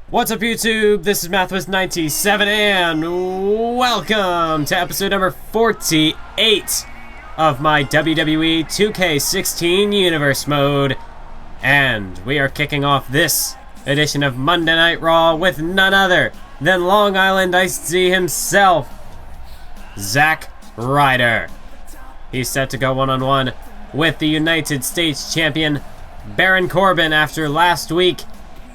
What's up, YouTube? This is Mathwas97 and welcome to episode number 48 of my WWE 2K16 Universe Mode. And we are kicking off this edition of Monday Night Raw with none other than Long Island Iced Z himself, Zack Ryder. He's set to go one-on-one with the United States Champion, Baron Corbin, after last week.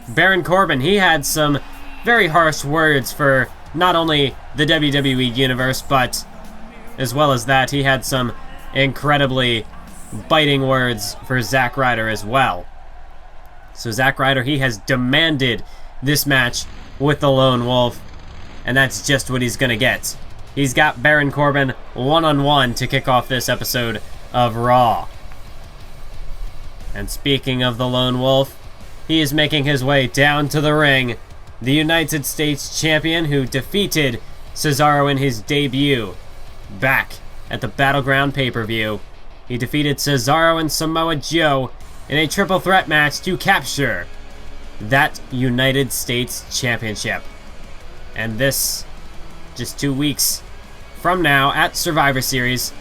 Baron Corbin, he had some very harsh words for not only the WWE Universe, but as well as that, he had some incredibly biting words for Zack Ryder as well. So Zack Ryder, he has demanded this match with the Lone Wolf, and that's just what he's going to get. He's got Baron Corbin one-on-one to kick off this episode of Raw. And speaking of the Lone Wolf, he is making his way down to the ring. The United States Champion, who defeated Cesaro in his debut back at the Battleground pay-per-view. He defeated Cesaro and Samoa Joe in a triple threat match to capture that United States Championship. And this, just 2 weeks from now at Survivor Series,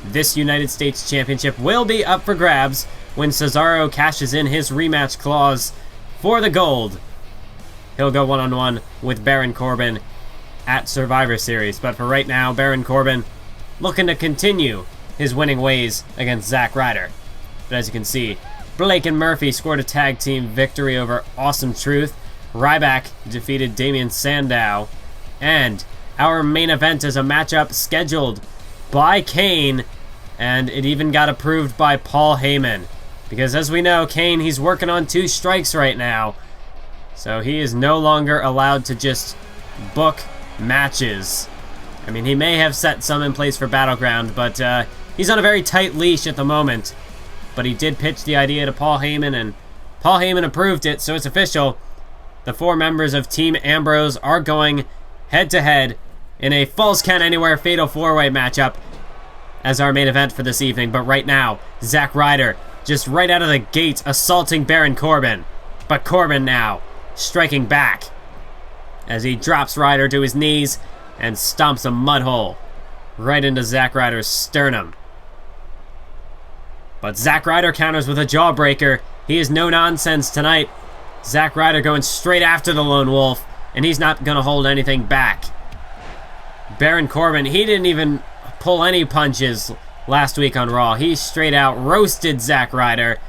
this United States Championship will be up for grabs when Cesaro cashes in his rematch clause for the gold. He'll go one-on-one with Baron Corbin at Survivor Series. But for right now, Baron Corbin looking to continue his winning ways against Zack Ryder. But as you can see, Blake and Murphy scored a tag team victory over Awesome Truth. Ryback defeated Damian Sandow. And our main event is a matchup scheduled by Kane, and it even got approved by Paul Heyman. Because as we know, Kane, he's working on 2 strikes right now. So he is no longer allowed to just book matches. I mean, he may have set some in place for Battleground, but he's on a very tight leash at the moment. But he did pitch the idea to Paul Heyman, and Paul Heyman approved it, so it's official. The 4 members of Team Ambrose are going head-to-head in a Falls Count Anywhere Fatal 4-Way matchup as our main event for this evening. But right now, Zack Ryder just right out of the gate assaulting Baron Corbin. But Corbin now striking back as he drops Ryder to his knees and stomps a mud hole right into Zack Ryder's sternum. But Zack Ryder counters with a jawbreaker. He is no nonsense tonight. Zack Ryder going straight after the Lone Wolf, and he's not going to hold anything back. Baron Corbin, he didn't even pull any punches last week on Raw. He straight out roasted Zack Ryder,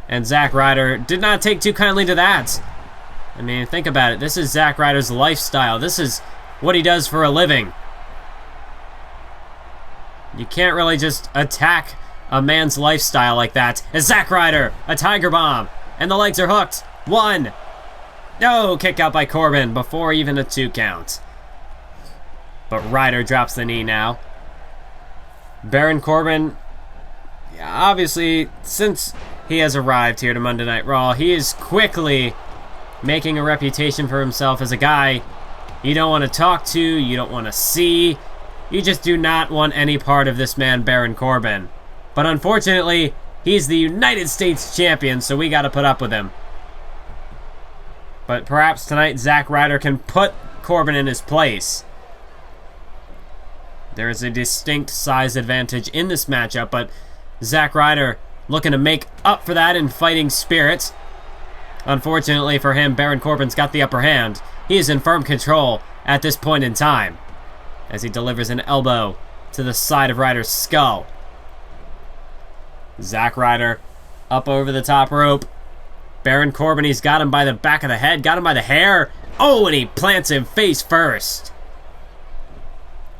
and Zack Ryder did not take too kindly to that. I mean, think about it. This is Zack Ryder's lifestyle. This is what he does for a living. You can't really just attack a man's lifestyle like that. As Zack Ryder, a Tiger Bomb, and the legs are hooked. 1. No, kick out by Corbin before even a 2 count. But Ryder drops the knee now. Baron Corbin, obviously, since he has arrived here to Monday Night Raw, he is quickly making a reputation for himself as a guy you don't want to talk to, you don't want to see. You just do not want any part of this man, Baron Corbin. But unfortunately, he's the United States Champion, so we got to put up with him. But perhaps tonight, Zack Ryder can put Corbin in his place. There is a distinct size advantage in this matchup, but Zack Ryder looking to make up for that in fighting spirit. Unfortunately for him, Baron Corbin's got the upper hand. He is in firm control at this point in time as he delivers an elbow to the side of Ryder's skull. Zack Ryder up over the top rope. Baron Corbin, he's got him by the back of the head, got him by the hair. Oh, and he plants him face first.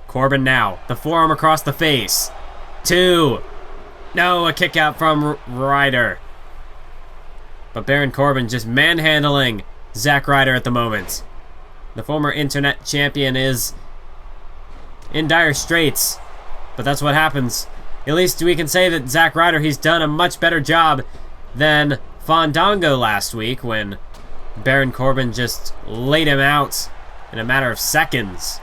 Corbin now, the forearm across the face. 2. No, a kick out from Ryder. But Baron Corbin just manhandling Zack Ryder at the moment. The former internet champion is in dire straits. But that's what happens. At least we can say that Zack Ryder, he's done a much better job than Fandango last week when Baron Corbin just laid him out in a matter of seconds.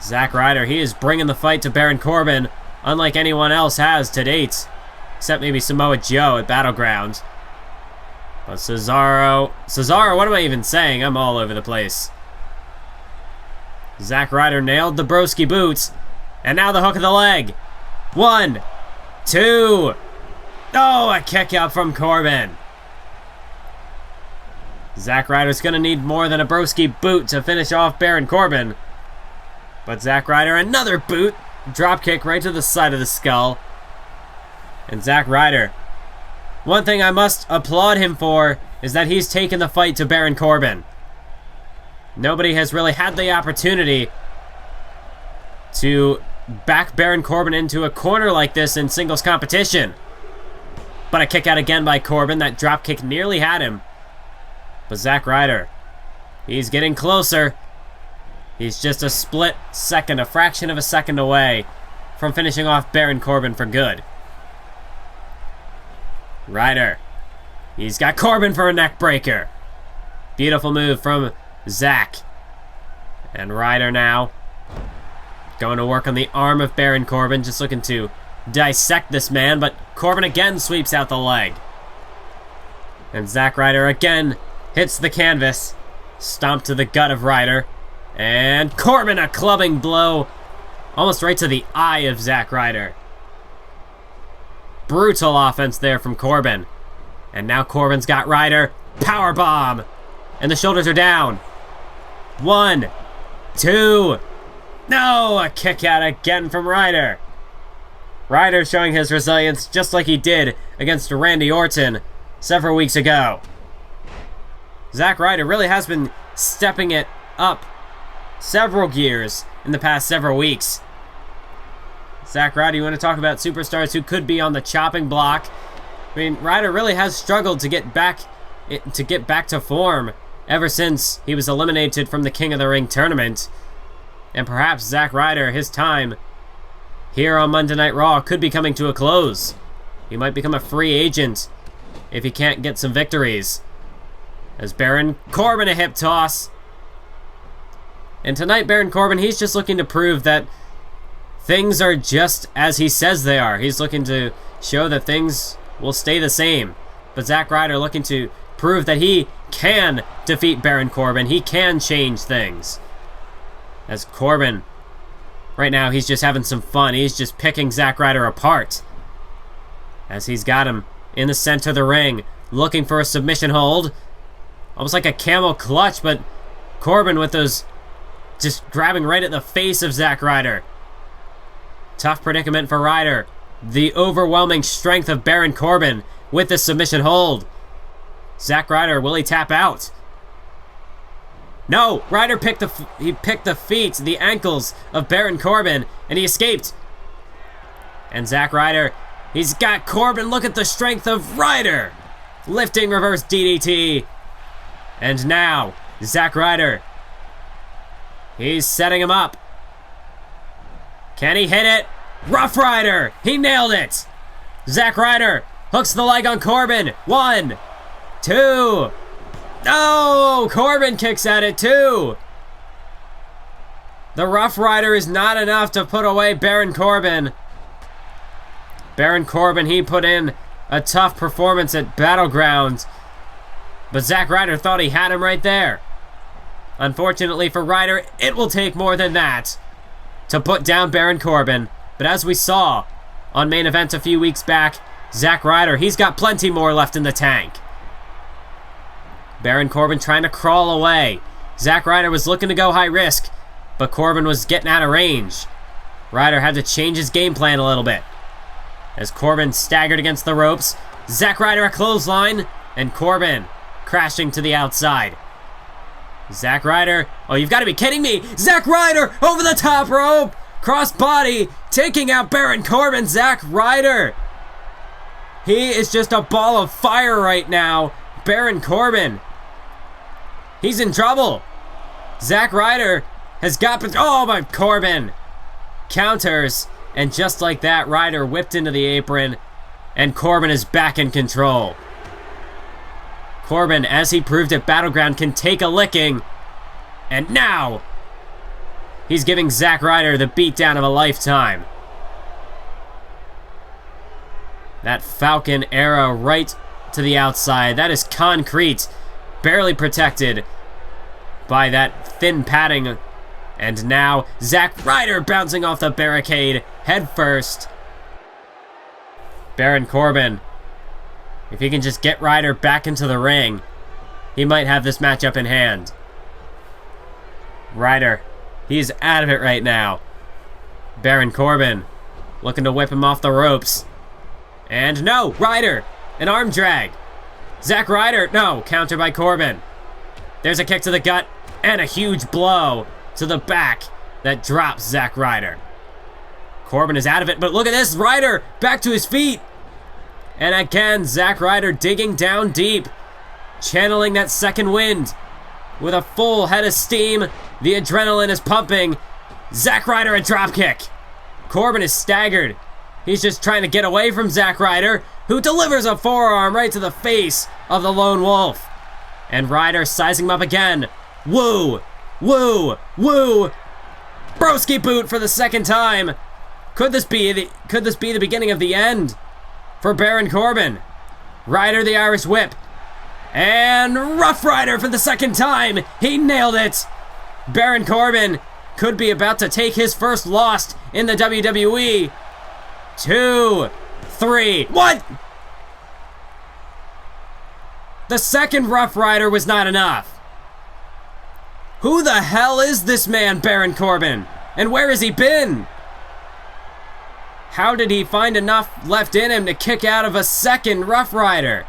Zack Ryder, he is bringing the fight to Baron Corbin, unlike anyone else has to date, except maybe Samoa Joe at Battleground. But Cesaro, what am I even saying? I'm all over the place. Zack Ryder nailed the broski boots. And now the hook of the leg. 1, 2. Oh, a kick out from Corbin. Zack Ryder's going to need more than a broski boot to finish off Baron Corbin. But Zack Ryder, another boot. Dropkick right to the side of the skull. And Zack Ryder, one thing I must applaud him for is that he's taken the fight to Baron Corbin. Nobody has really had the opportunity to back Baron Corbin into a corner like this in singles competition. But a kick out again by Corbin. That dropkick nearly had him. But Zack Ryder, he's getting closer. He's just a split second, a fraction of a second away from finishing off Baron Corbin for good. Ryder, he's got Corbin for a neck breaker. Beautiful move from Zack. And Ryder now going to work on the arm of Baron Corbin, just looking to dissect this man, but Corbin again sweeps out the leg. And Zack Ryder again hits the canvas. Stomp to the gut of Ryder. And Corbin, a clubbing blow almost right to the eye of Zack Ryder. Brutal offense there from Corbin. And now Corbin's got Ryder. Powerbomb. And the shoulders are down. 1, 2. No, a kick out again from Ryder. Ryder showing his resilience just like he did against Randy Orton several weeks ago. Zack Ryder really has been stepping it up several gears in the past several weeks. Zack Ryder, you want to talk about superstars who could be on the chopping block? I mean, Ryder really has struggled to get back to form ever since he was eliminated from the King of the Ring tournament. And perhaps Zack Ryder, his time here on Monday Night Raw could be coming to a close. He might become a free agent if he can't get some victories. As Baron Corbin, a hip toss. And tonight, Baron Corbin, he's just looking to prove that things are just as he says they are. He's looking to show that things will stay the same. But Zack Ryder looking to prove that he can defeat Baron Corbin. He can change things. As Corbin, right now, he's just having some fun. He's just picking Zack Ryder apart. As he's got him in the center of the ring, looking for a submission hold. Almost like a camel clutch, but Corbin with those just grabbing right at the face of Zack Ryder. Tough predicament for Ryder. The overwhelming strength of Baron Corbin with the submission hold. Zack Ryder, will he tap out? No! Ryder picked the feet, the ankles of Baron Corbin, and he escaped. And Zack Ryder, he's got Corbin. Look at the strength of Ryder. Lifting reverse DDT. And now, Zack Ryder, he's setting him up. Can he hit it? Rough Ryder! He nailed it! Zack Ryder hooks the leg on Corbin. 1, 2. No! Corbin kicks at it too! The Rough Ryder is not enough to put away Baron Corbin. Baron Corbin, he put in a tough performance at Battleground. But Zack Ryder thought he had him right there. Unfortunately for Ryder, it will take more than that to put down Baron Corbin. But as we saw on Main Event a few weeks back, Zack Ryder, he's got plenty more left in the tank. Baron Corbin trying to crawl away. Zack Ryder was looking to go high risk, but Corbin was getting out of range. Ryder had to change his game plan a little bit. As Corbin staggered against the ropes, Zack Ryder a clothesline, and Corbin crashing to the outside. Zack Ryder, oh, you've got to be kidding me! Zack Ryder over the top rope! Crossbody, taking out Baron Corbin. Zack Ryder, he is just a ball of fire right now. Baron Corbin, he's in trouble. Zack Ryder has got, oh my, Corbin counters, and just like that, Ryder whipped into the apron, and Corbin is back in control. Corbin, as he proved at Battleground, can take a licking, and now he's giving Zack Ryder the beatdown of a lifetime. That Falcon arrow right to the outside. That is concrete, barely protected by that thin padding. And now Zack Ryder bouncing off the barricade head first. Baron Corbin, if he can just get Ryder back into the ring, he might have this matchup in hand. Ryder, he's out of it right now. Baron Corbin looking to whip him off the ropes. And no, Ryder, an arm drag. Zack Ryder, no, counter by Corbin. There's a kick to the gut and a huge blow to the back that drops Zack Ryder. Corbin is out of it, but look at this, Ryder back to his feet. And again, Zack Ryder digging down deep, channeling that second wind with a full head of steam. The adrenaline is pumping. Zack Ryder a dropkick. Corbin is staggered. He's just trying to get away from Zack Ryder, who delivers a forearm right to the face of the Lone Wolf. And Ryder sizing him up again. Woo! Woo! Woo! Broski boot for the second time. Could this be the beginning of the end for Baron Corbin? Ryder the Irish whip. And Rough Ryder for the second time. He nailed it. Baron Corbin could be about to take his first loss in the WWE. 2, 3, what? The second Rough Ryder was not enough. Who the hell is this man, Baron Corbin? And where has he been? How did he find enough left in him to kick out of a second Rough Ryder?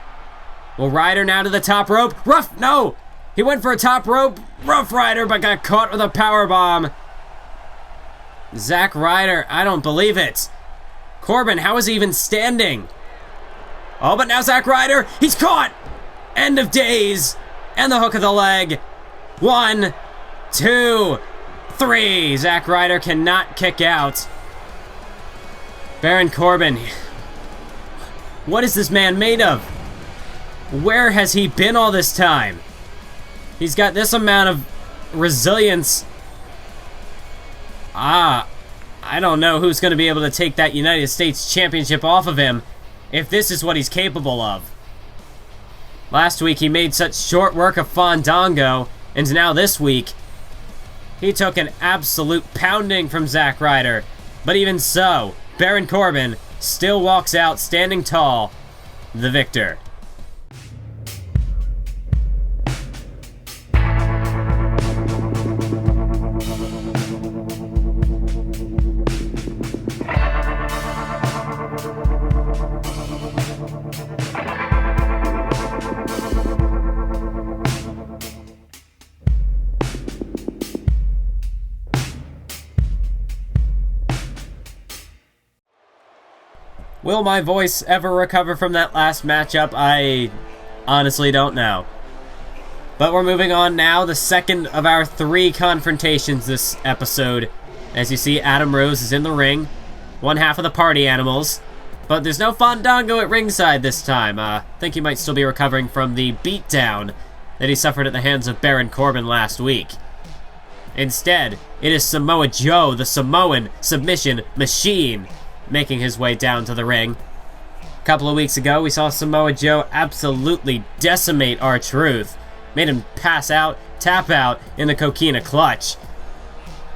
Well, Ryder now to the top rope. No! He went for a top rope Rough Ryder, but got caught with a powerbomb. Zack Ryder, I don't believe it. Corbin, how is he even standing? Oh, but now Zack Ryder, he's caught! End of days! And the hook of the leg. 1, 2, 3. Zack Ryder cannot kick out. Baron Corbin. What is this man made of? Where has he been all this time? He's got this amount of resilience. I don't know who's going to be able to take that United States Championship off of him if this is what he's capable of. Last week he made such short work of Fandango, and now this week he took an absolute pounding from Zack Ryder. But even so, Baron Corbin still walks out standing tall, the victor. Will my voice ever recover from that last matchup? I honestly don't know. But we're moving on now, the second of our 3 confrontations this episode. As you see, Adam Rose is in the ring, one half of the party animals. But there's no Fandango at ringside this time. I think he might still be recovering from the beatdown that he suffered at the hands of Baron Corbin last week. Instead, it is Samoa Joe, the Samoan submission machine, making his way down to the ring. A couple of weeks ago, we saw Samoa Joe absolutely decimate R-Truth. Made him pass out, tap out in the Coquina Clutch.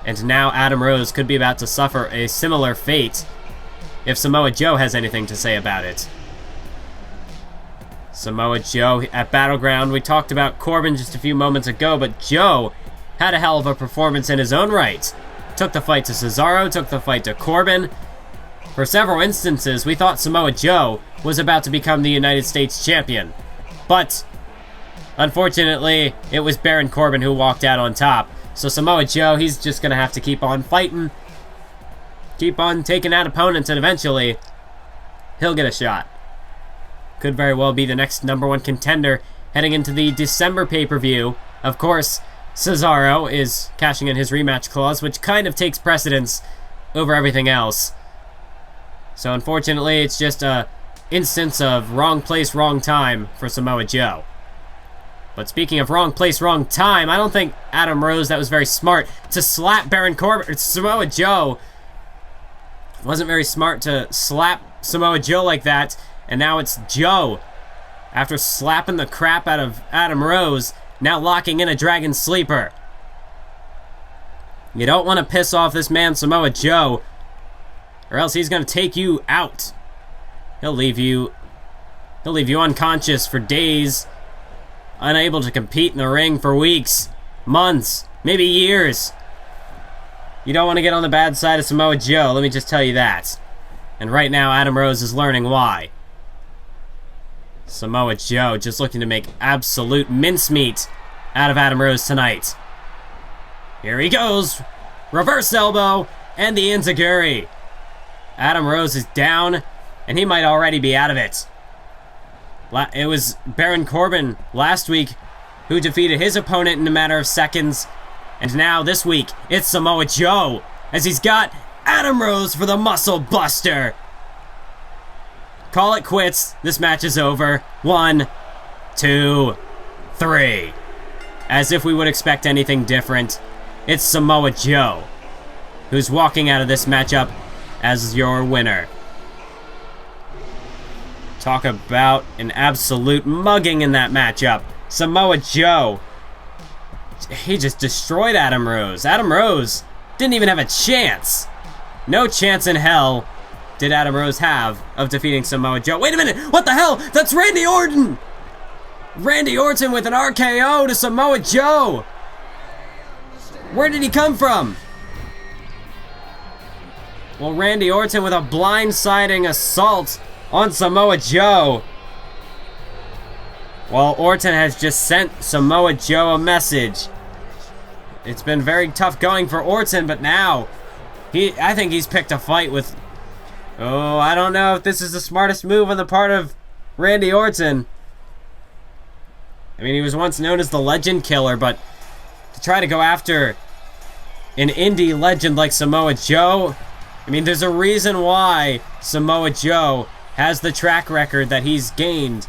And now Adam Rose could be about to suffer a similar fate if Samoa Joe has anything to say about it. Samoa Joe at Battleground. We talked about Corbin just a few moments ago, but Joe had a hell of a performance in his own right. Took the fight to Cesaro, took the fight to Corbin. For several instances, we thought Samoa Joe was about to become the United States champion. But, unfortunately, it was Baron Corbin who walked out on top. So Samoa Joe, he's just going to have to keep on fighting, keep on taking out opponents, and eventually, he'll get a shot. Could very well be the next #1 contender heading into the December pay-per-view. Of course, Cesaro is cashing in his rematch clause, which kind of takes precedence over everything else. So unfortunately, it's just a instance of wrong place, wrong time for Samoa Joe. But speaking of wrong place, wrong time, I don't think Adam Rose, that was very smart to slap Baron Corbin. Samoa Joe wasn't very smart to slap Samoa Joe like that. And now it's Joe After slapping the crap out of Adam Rose, now locking in a Dragon Sleeper. You don't want to piss off this man Samoa Joe, or else he's going to take you out. He'll leave you unconscious for days, unable to compete in the ring for weeks, months, maybe years. You don't want to get on the bad side of Samoa Joe, let me just tell you that. And right now, Adam Rose is learning why. Samoa Joe just looking to make absolute mincemeat out of Adam Rose tonight. Here he goes. Reverse elbow and the enziguri. Adam Rose is down, and he might already be out of it. It was Baron Corbin last week who defeated his opponent in a matter of seconds. And now this week, it's Samoa Joe, as he's got Adam Rose for the Muscle Buster. Call it quits. This match is over. 1, 2, 3. As if we would expect anything different, it's Samoa Joe who's walking out of this matchup as your winner. Talk about an absolute mugging in that matchup. Samoa Joe, he just destroyed Adam Rose. Adam Rose didn't even have a chance. No chance in hell did Adam Rose have of defeating Samoa Joe. Wait a minute, what the hell? That's Randy Orton! Randy Orton with an RKO to Samoa Joe. Where did he come from? Well, Randy Orton with a blindsiding assault on Samoa Joe. Well, Orton has just sent Samoa Joe a message. It's been very tough going for Orton, but now I think he's picked a fight with... Oh, I don't know if this is the smartest move on the part of Randy Orton. I mean, he was once known as the Legend Killer, but to try to go after an indie legend like Samoa Joe, I mean, there's a reason why Samoa Joe has the track record that he's gained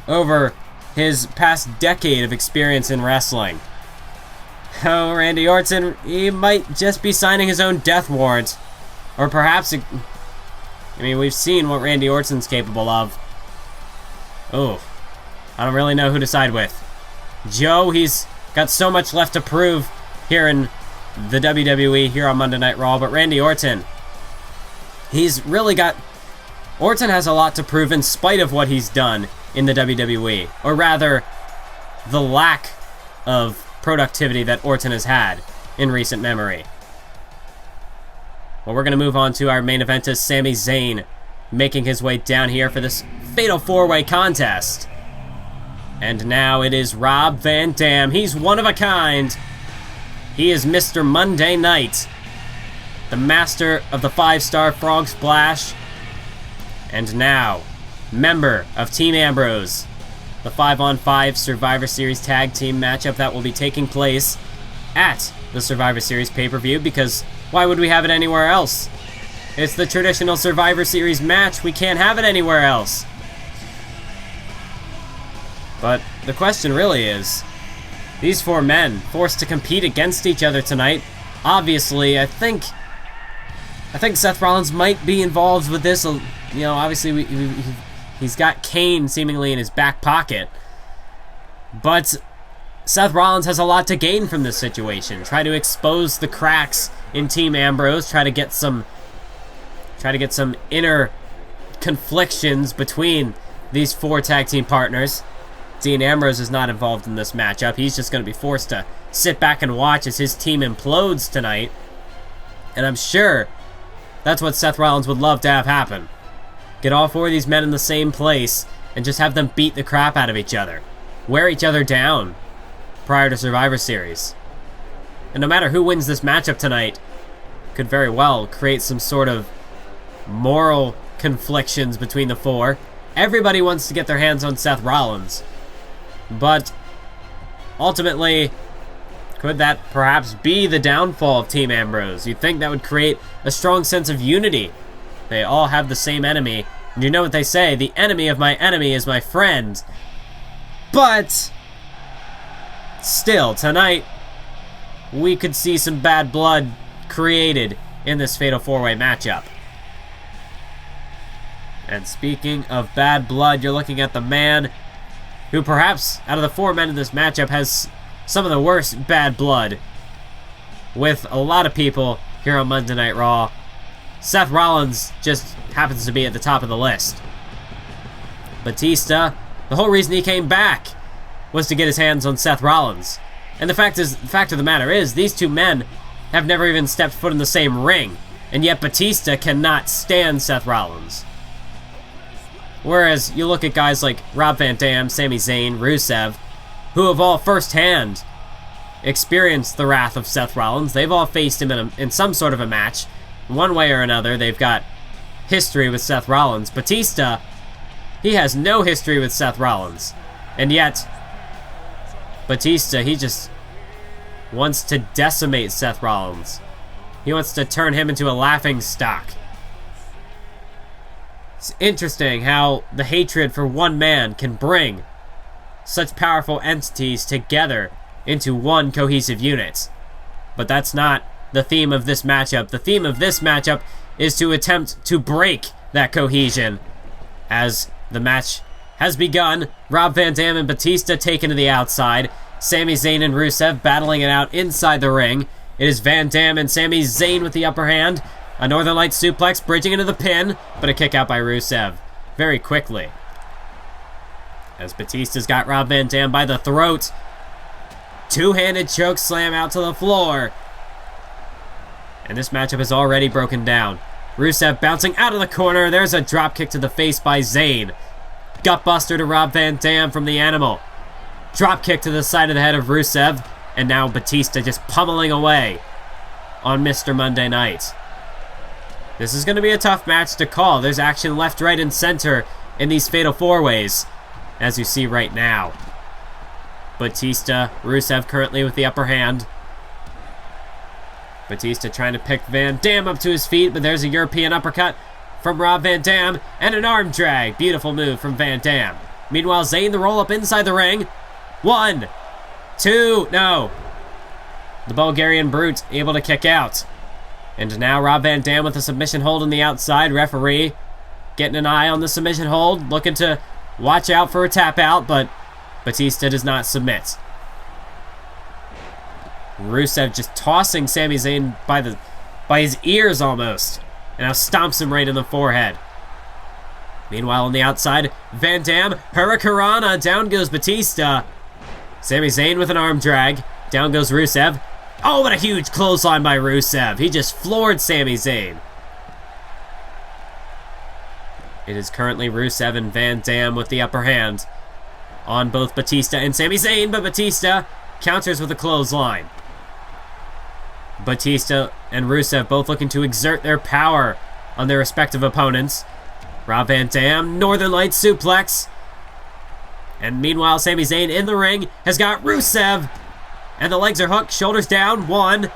over his past decade of experience in wrestling. Oh, Randy Orton, he might just be signing his own death warrant. Or perhaps, I mean, we've seen what Randy Orton's capable of. Oh, I don't really know who to side with. Joe, he's got so much left to prove here in the WWE, here on Monday Night Raw, but Randy Orton, he's really got... Orton has a lot to prove in spite of what he's done in the WWE. Or rather, the lack of productivity that Orton has had in recent memory. Well, we're going to move on to our main event as Sami Zayn making his way down here for this Fatal 4-Way contest. And now it is Rob Van Dam. He's one of a kind. He is Mr. Monday Night, the master of the 5-star Frog Splash. And now, member of Team Ambrose, the 5-on-5 Survivor Series tag team matchup that will be taking place at the Survivor Series pay-per-view, because why would we have it anywhere else? It's the traditional Survivor Series match. We can't have it anywhere else. But the question really is, these 4 men forced to compete against each other tonight. Obviously, I think Seth Rollins might be involved with this. You know, obviously he's got Kane seemingly in his back pocket. But Seth Rollins has a lot to gain from this situation. Try to expose the cracks in Team Ambrose. Try to get some inner conflictions between these 4 tag team partners. Dean Ambrose is not involved in this matchup. He's just going to be forced to sit back and watch as his team implodes tonight. And I'm sure that's what Seth Rollins would love to have happen. Get all 4 of these men in the same place and just have them beat the crap out of each other. Wear each other down prior to Survivor Series. And no matter who wins this matchup tonight, could very well create some sort of moral conflictions between the 4. Everybody wants to get their hands on Seth Rollins. But ultimately, could that perhaps be the downfall of Team Ambrose? You'd think that would create a strong sense of unity. They all have the same enemy. And you know what they say, the enemy of my enemy is my friend. But still, tonight, we could see some bad blood created in this Fatal 4-Way matchup. And speaking of bad blood, you're looking at the man who perhaps, out of the 4 men in this matchup, has some of the worst bad blood with a lot of people here on Monday Night Raw. Seth Rollins just happens to be at the top of the list. Batista, the whole reason he came back was to get his hands on Seth Rollins. And the fact of the matter is, these 2 men have never even stepped foot in the same ring, and yet Batista cannot stand Seth Rollins. Whereas you look at guys like Rob Van Dam, Sami Zayn, Rusev, who have all firsthand experienced the wrath of Seth Rollins. They've all faced him in some sort of a match. One way or another, they've got history with Seth Rollins. Batista, he has no history with Seth Rollins. And yet, Batista, he just wants to decimate Seth Rollins. He wants to turn him into a laughingstock. It's interesting how the hatred for one man can bring such powerful entities together into one cohesive unit. But that's not the theme of this matchup. The theme of this matchup is to attempt to break that cohesion. As the match has begun, Rob Van Dam and Batista taken to the outside. Sami Zayn and Rusev battling it out inside the ring. It is Van Dam and Sami Zayn with the upper hand. A Northern Light suplex bridging into the pin, but a kick out by Rusev very quickly. As Batista's got Rob Van Dam by the throat. Two-handed choke slam out to the floor. And this matchup is already broken down. Rusev bouncing out of the corner. There's a drop kick to the face by Zayn. Gutbuster to Rob Van Dam from the Animal. Drop kick to the side of the head of Rusev. And now Batista just pummeling away on Mr. Monday Night. This is going to be a tough match to call. There's action left, right, and center in these Fatal 4-Ways, as you see right now. Batista, Rusev currently with the upper hand. Batista trying to pick Van Dam up to his feet, but there's a European uppercut from Rob Van Dam, and an arm drag. Beautiful move from Van Dam. Meanwhile, Zayn the roll-up inside the ring. 1, 2, no. The Bulgarian Brute able to kick out. And now Rob Van Dam with a submission hold on the outside. Referee getting an eye on the submission hold, looking to watch out for a tap out, but Batista does not submit. Rusev just tossing Sami Zayn by his ears almost, and now stomps him right in the forehead. Meanwhile on the outside, Van Dam, Hurricanrana, down goes Batista. Sami Zayn with an arm drag, down goes Rusev. Oh, what a huge clothesline by Rusev. He just floored Sami Zayn. It is currently Rusev and Van Dam with the upper hand on both Batista and Sami Zayn, but Batista counters with a clothesline. Batista and Rusev both looking to exert their power on their respective opponents. Rob Van Dam, Northern Light suplex. And meanwhile, Sami Zayn in the ring has got Rusev. And the legs are hooked, shoulders down. 1,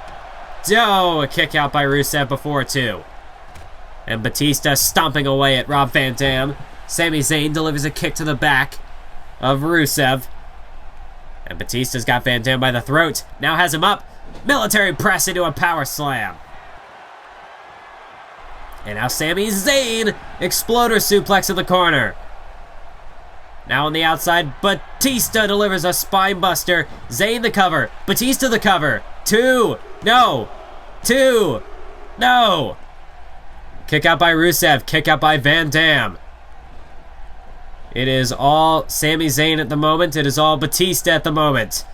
2, a kick out by Rusev before 2. And Batista stomping away at Rob Van Dam. Sami Zayn delivers a kick to the back of Rusev. And Batista's got Van Dam by the throat. Now has him up. Military press into a power slam. And now Sami Zayn, exploder suplex in the corner. Now on the outside, Batista delivers a spine buster. Zayn the cover. Batista the cover. 2. No. 2. No. Kick out by Rusev. Kick out by Van Dam. It is all Sami Zayn at the moment. It is all Batista at the moment.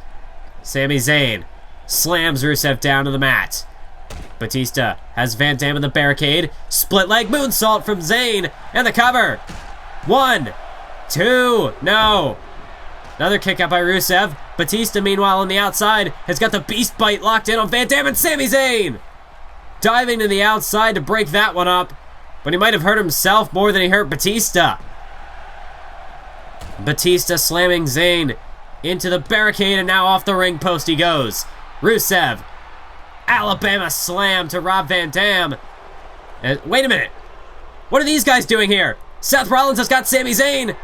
Sami Zayn slams Rusev down to the mat. Batista has Van Dam in the barricade. Split leg moonsault from Zayn. And the cover. 1, 2, no. Another kick out by Rusev. Batista, meanwhile, on the outside, has got the beast bite locked in on Van Dam and Sami Zayn. Diving to the outside to break that one up. But he might have hurt himself more than he hurt Batista. Batista slamming Zayn into the barricade, and now off the ring post he goes. Rusev. Alabama slam to Rob Van Dam. Wait a minute. What are these guys doing here? Seth Rollins has got Sami Zayn.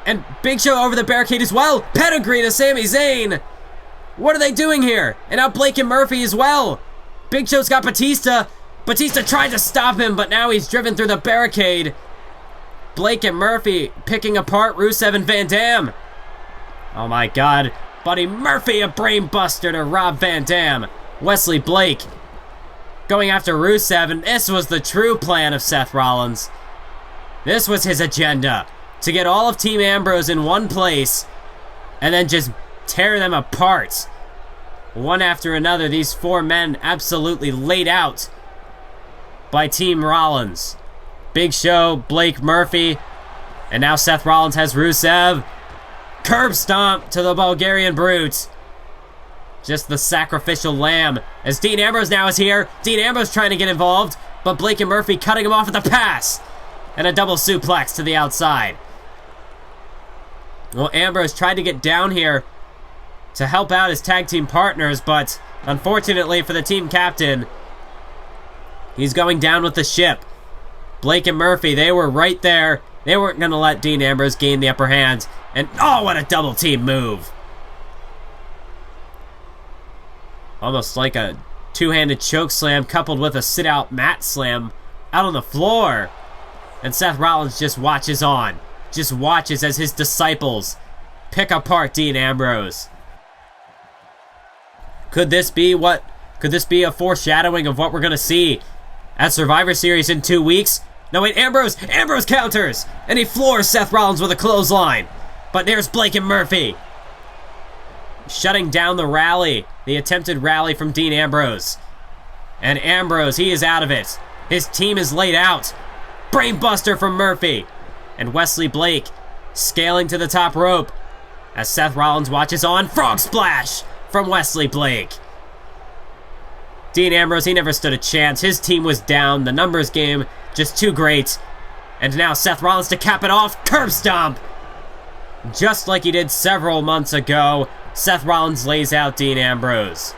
And Big Show over the barricade as well. Pedigree to Sami Zayn. What are they doing here? And now Blake and Murphy as well. Big Show's got Batista. Batista tried to stop him, but now he's driven through the barricade. Blake and Murphy picking apart Rusev and Van Dam. Oh my god. Buddy Murphy, a brain buster to Rob Van Dam. Wesley Blake going after Rusev, and this was the true plan of Seth Rollins. This was his agenda, to get all of Team Ambrose in one place and then just tear them apart. One after another, these four men absolutely laid out by Team Rollins. Big Show, Blake, Murphy, and now Seth Rollins has Rusev. Curb stomp to the Bulgarian Brute. Just the sacrificial lamb. As Dean Ambrose now is here. Dean Ambrose trying to get involved, but Blake and Murphy cutting him off at the pass. And a double suplex to the outside. Well, Ambrose tried to get down here to help out his tag team partners, but unfortunately for the team captain, he's going down with the ship. Blake and Murphy, they were right there. They weren't going to let Dean Ambrose gain the upper hand. And oh, what a double team move. Almost like a two-handed choke slam coupled with a sit-out mat slam out on the floor. And Seth Rollins just watches on. Just watches as his disciples pick apart Dean Ambrose. Could this be a foreshadowing of what we're going to see at Survivor Series in 2 weeks? No, wait, Ambrose counters, and he floors Seth Rollins with a clothesline. But there's Blake and Murphy, shutting down the rally, the attempted rally from Dean Ambrose. And Ambrose, he is out of it. His team is laid out. Brainbuster from Murphy. And Wesley Blake scaling to the top rope as Seth Rollins watches on. Frog splash from Wesley Blake. Dean Ambrose, he never stood a chance. His team was down. The numbers game just too great. And now Seth Rollins to cap it off. Curb stomp. Just like he did several months ago, Seth Rollins lays out Dean Ambrose.